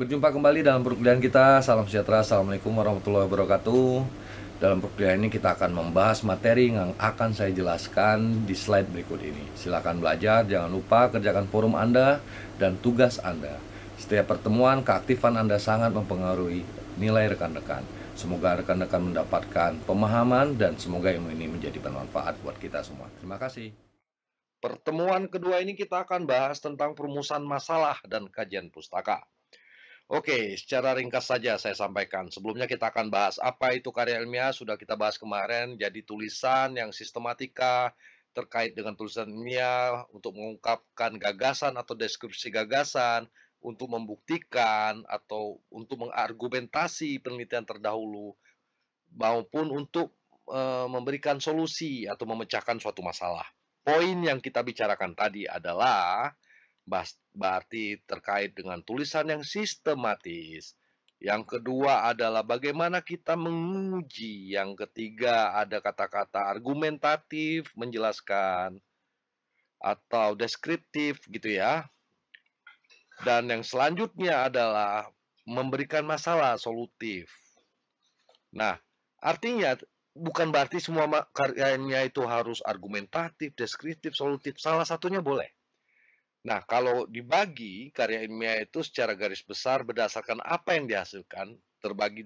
Berjumpa kembali dalam perkuliahan kita. Salam sejahtera, assalamualaikum warahmatullahi wabarakatuh. Dalam perkuliahan ini kita akan membahas materi yang akan saya jelaskan di slide berikut ini. Silakan belajar, jangan lupa kerjakan forum Anda dan tugas Anda. Setiap pertemuan, keaktifan Anda sangat mempengaruhi nilai rekan-rekan. Semoga rekan-rekan mendapatkan pemahaman dan semoga ilmu ini menjadi bermanfaat buat kita semua. Terima kasih. Pertemuan kedua ini kita akan bahas tentang perumusan masalah dan kajian pustaka. Oke, secara ringkas saja saya sampaikan. Sebelumnya kita akan bahas apa itu karya ilmiah, sudah kita bahas kemarin. Jadi tulisan yang sistematika terkait dengan tulisan ilmiah untuk mengungkapkan gagasan atau deskripsi gagasan, untuk membuktikan atau untuk mengargumentasi penelitian terdahulu, maupun untuk memberikan solusi atau memecahkan suatu masalah. Poin yang kita bicarakan tadi adalah berarti terkait dengan tulisan yang sistematis. Yang kedua adalah bagaimana kita menguji. Yang ketiga ada kata-kata argumentatif, menjelaskan, atau deskriptif gitu ya. Dan yang selanjutnya adalah memberikan masalah solutif. Nah, artinya bukan berarti semua karyanya itu harus argumentatif, deskriptif, solutif. Salah satunya boleh. Nah, kalau dibagi karya ilmiah itu secara garis besar berdasarkan apa yang dihasilkan, terbagi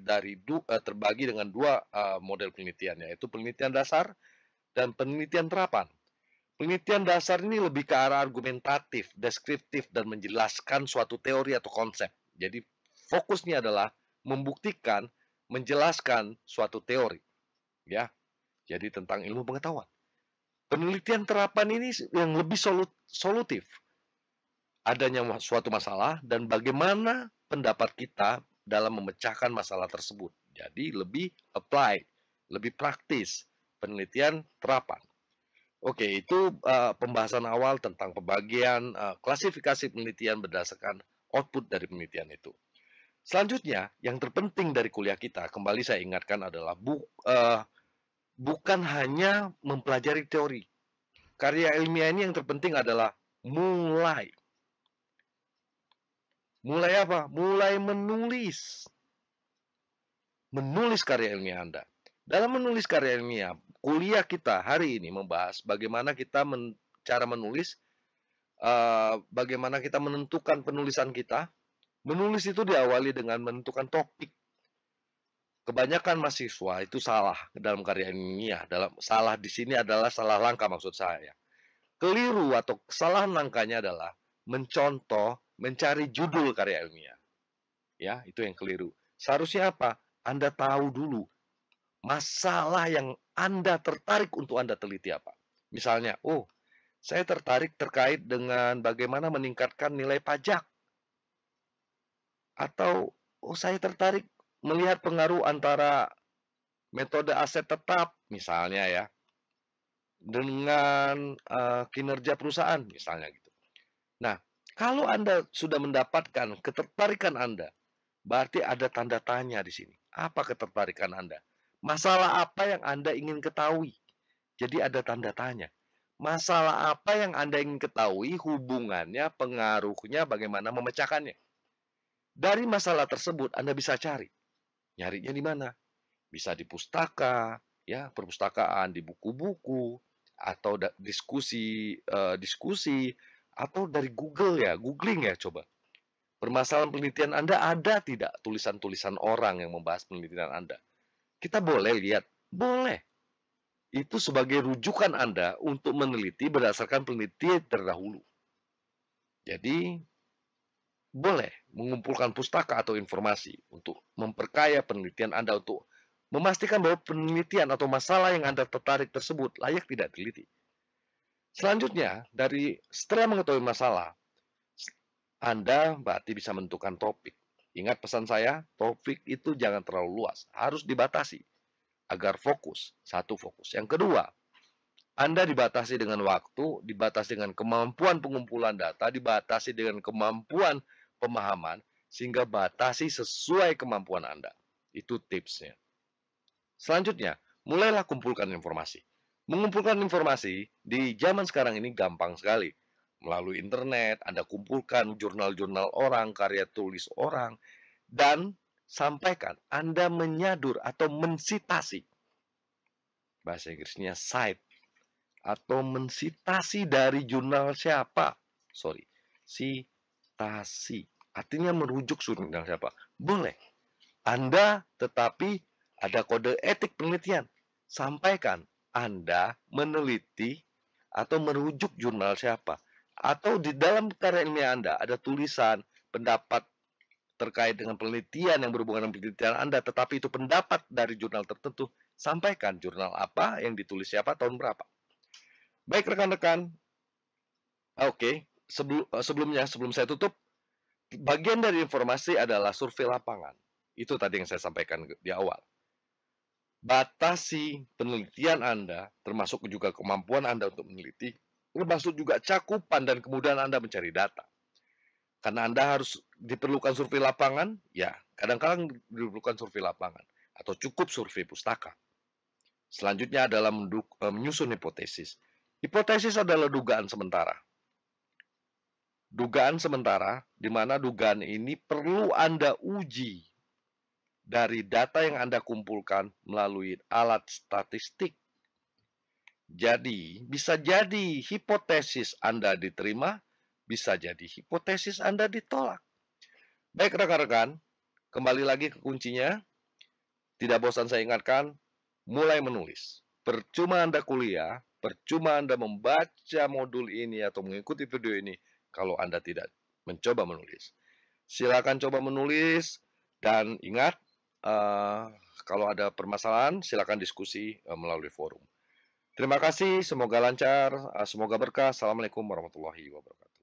dengan dua model penelitian, yaitu penelitian dasar dan penelitian terapan. Penelitian dasar ini lebih ke arah argumentatif, deskriptif, dan menjelaskan suatu teori atau konsep. Jadi fokusnya adalah membuktikan, menjelaskan suatu teori, ya. Jadi tentang ilmu pengetahuan. Penelitian terapan ini yang lebih solutif, adanya suatu masalah dan bagaimana pendapat kita dalam memecahkan masalah tersebut. Jadi lebih apply, lebih praktis, penelitian terapan. Oke, itu pembahasan awal tentang pembagian klasifikasi penelitian berdasarkan output dari penelitian itu. Selanjutnya, yang terpenting dari kuliah kita, kembali saya ingatkan adalah bukan hanya mempelajari teori. Karya ilmiah ini yang terpenting adalah mulai. Mulai apa? Mulai menulis. Menulis karya ilmiah Anda. Dalam menulis karya ilmiah, kuliah kita hari ini membahas bagaimana kita cara menulis, bagaimana kita menentukan penulisan kita. Menulis itu diawali dengan menentukan topik. Kebanyakan mahasiswa itu salah dalam karya ilmiah. Salah di sini adalah salah langkah maksud saya. Keliru atau kesalahan langkahnya adalah mencontoh, mencari judul karya ilmiah. Ya, itu yang keliru. Seharusnya apa? Anda tahu dulu masalah yang Anda tertarik untuk Anda teliti apa. Misalnya, oh, saya tertarik terkait dengan bagaimana meningkatkan nilai pajak. Atau, oh, saya tertarik melihat pengaruh antara metode aset tetap, misalnya ya, dengan kinerja perusahaan, misalnya gitu. Nah, kalau Anda sudah mendapatkan ketertarikan Anda, berarti ada tanda tanya di sini. Apa ketertarikan Anda? Masalah apa yang Anda ingin ketahui? Jadi ada tanda tanya. Masalah apa yang Anda ingin ketahui, hubungannya, pengaruhnya, bagaimana memecahkannya. Dari masalah tersebut Anda bisa cari. Nyarinya di mana? Bisa di pustaka, ya, perpustakaan, di buku-buku, atau diskusi, atau dari Google ya, googling ya coba. Permasalahan penelitian Anda ada tidak tulisan-tulisan orang yang membahas penelitian Anda? Kita boleh lihat, boleh. Itu sebagai rujukan Anda untuk meneliti berdasarkan penelitian terdahulu. Jadi, boleh mengumpulkan pustaka atau informasi untuk memperkaya penelitian Anda, untuk memastikan bahwa penelitian atau masalah yang Anda tertarik tersebut layak tidak teliti. Selanjutnya, setelah mengetahui masalah, Anda berarti bisa menentukan topik. Ingat pesan saya, topik itu jangan terlalu luas, harus dibatasi agar fokus. Satu, fokus. Yang kedua, Anda dibatasi dengan waktu, dibatasi dengan kemampuan pengumpulan data, dibatasi dengan kemampuan pemahaman, sehingga batasi sesuai kemampuan Anda. Itu tipsnya. Selanjutnya, mulailah kumpulkan informasi. Mengumpulkan informasi di zaman sekarang ini gampang sekali. melalui internet, Anda kumpulkan jurnal-jurnal orang, karya tulis orang, dan sampaikan. Anda menyadur atau mensitasi. Bahasa Inggrisnya cite. Atau mensitasi dari jurnal siapa. Sorry, sitasi. Artinya merujuk jurnal siapa. Boleh. Anda tetapi ada kode etik penelitian. Sampaikan Anda meneliti atau merujuk jurnal siapa. Atau di dalam karya ilmiah Anda ada tulisan, pendapat terkait dengan penelitian yang berhubungan dengan penelitian Anda, tetapi itu pendapat dari jurnal tertentu, sampaikan jurnal apa, yang ditulis siapa, tahun berapa. Baik rekan-rekan, oke, sebelum saya tutup, bagian dari informasi adalah survei lapangan. Itu tadi yang saya sampaikan di awal. Batasi penelitian Anda, termasuk juga kemampuan Anda untuk meneliti, termasuk juga cakupan dan kemudahan Anda mencari data. Karena Anda harus diperlukan survei lapangan, ya kadang-kadang diperlukan survei lapangan, atau cukup survei pustaka. Selanjutnya adalah menyusun hipotesis. Hipotesis adalah dugaan sementara. Dugaan sementara, di mana dugaan ini perlu Anda uji dari data yang Anda kumpulkan melalui alat statistik. Jadi, bisa jadi hipotesis Anda diterima, bisa jadi hipotesis Anda ditolak. Baik rekan-rekan, kembali lagi ke kuncinya. Tidak bosan saya ingatkan, mulai menulis. Percuma Anda kuliah, percuma Anda membaca modul ini atau mengikuti video ini kalau Anda tidak mencoba menulis. Silakan coba menulis dan ingat, kalau ada permasalahan silakan diskusi melalui forum. Terima kasih, semoga lancar, semoga berkah. Assalamualaikum warahmatullahi wabarakatuh.